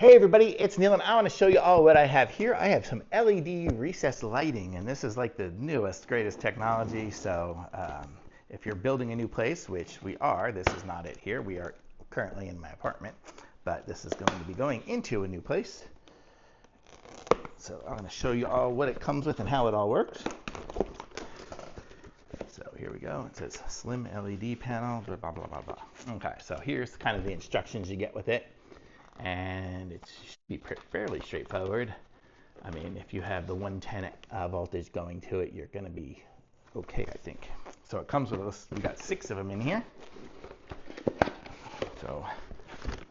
Hey everybody, it's Neil and I want to show you all what I have here. I have some LED recessed lighting, and this is like the newest, greatest technology. So if you're building a new place, which we are, this is not it here. We are currently in my apartment, but this is going to be going into a new place. So I'm going to show you all what it comes with and how it all works. So here we go. It says slim LED panel, blah, blah, blah, blah, blah. Okay, so here's kind of the instructions you get with it. And it should be fairly straightforward. I mean, if you have the 110 voltage going to it, you're going to be okay, I think. So it comes with us. We got 6 of them in here. So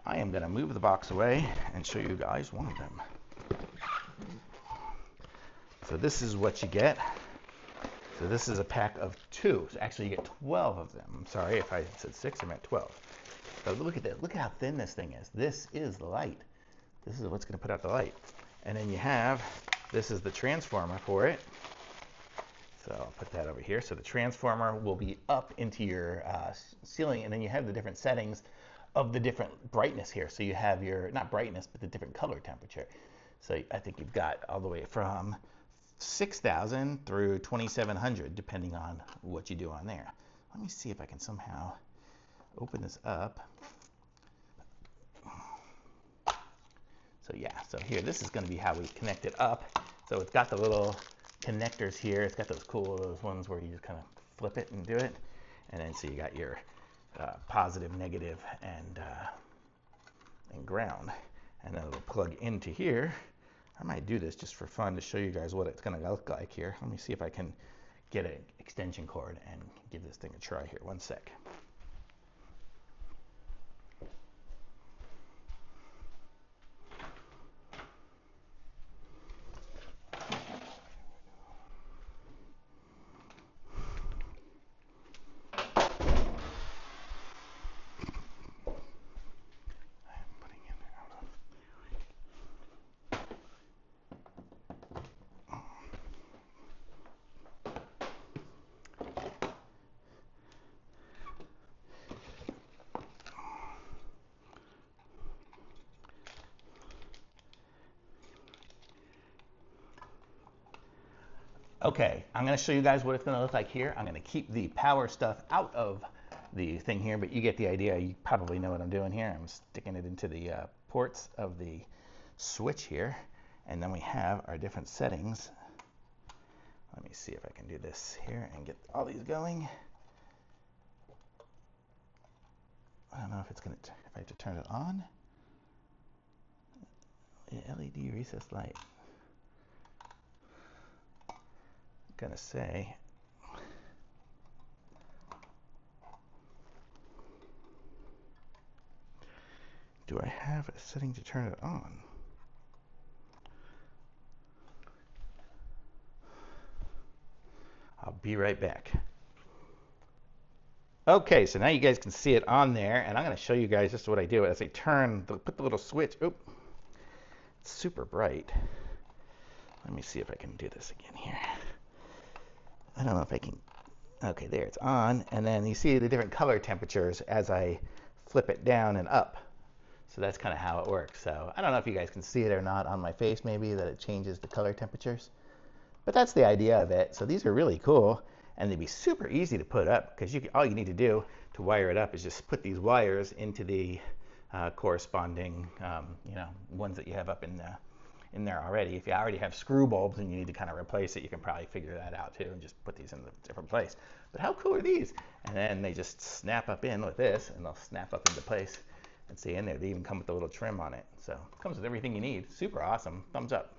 I am going to move the box away and show you guys one of them. So this is what you get. So this is a pack of 2. So actually you get 12 of them. I'm sorry if I said 6, I meant 12. So look at that. Look at how thin this thing is. This is the light. This is what's going to put out the light. And then you have, this is the transformer for it. So I'll put that over here. So the transformer will be up into your ceiling, and then you have the different settings of the different brightness here. So you have your, not brightness, but the different color temperature. So I think you've got all the way from 6,000 through 2,700, depending on what you do on there. Let me see if I can somehow open this up. So yeah, so here, this is going to be how we connect it up. So it's got the little connectors here. It's got those cool, those ones where you just kind of flip it and do it. And then so you got your positive, negative, and ground. And then it'll plug into here. I might do this just for fun to show you guys what it's going to look like here. Let me see if I can get an extension cord and give this thing a try here. One sec. Okay, I'm going to show you guys what it's going to look like here. I'm going to keep the power stuff out of the thing here, but you get the idea. You probably know what I'm doing here. I'm sticking it into the ports of the switch here, and then we have our different settings. Let me see if I can do this here and get all these going. I don't know if it's going to, if I have to turn it on. The LED recessed light. Gonna say do I have a setting to turn it on? I'll be right back. Okay, so now you guys can see it on there, and I'm going to show you guys just what I do as I put the little switch. Oop, it's super bright. Let me see if I can do this again here. I don't know if I can. Okay, there, it's on. And then you see the different color temperatures as I flip it down and up. So that's kind of how it works. So I don't know if you guys can see it or not on my face, maybe, that it changes the color temperatures. But that's the idea of it. So these are really cool. And they'd be super easy to put up, because all you need to do to wire it up is just put these wires into the corresponding ones that you have up in there already. If you already have screw bulbs and you need to kind of replace it, you can probably figure that out too and just put these in a different place. But how cool are these? And then they just snap up in with this, and they'll snap up into place. And see in there, they even come with a little trim on it. So it comes with everything you need. Super awesome. Thumbs up.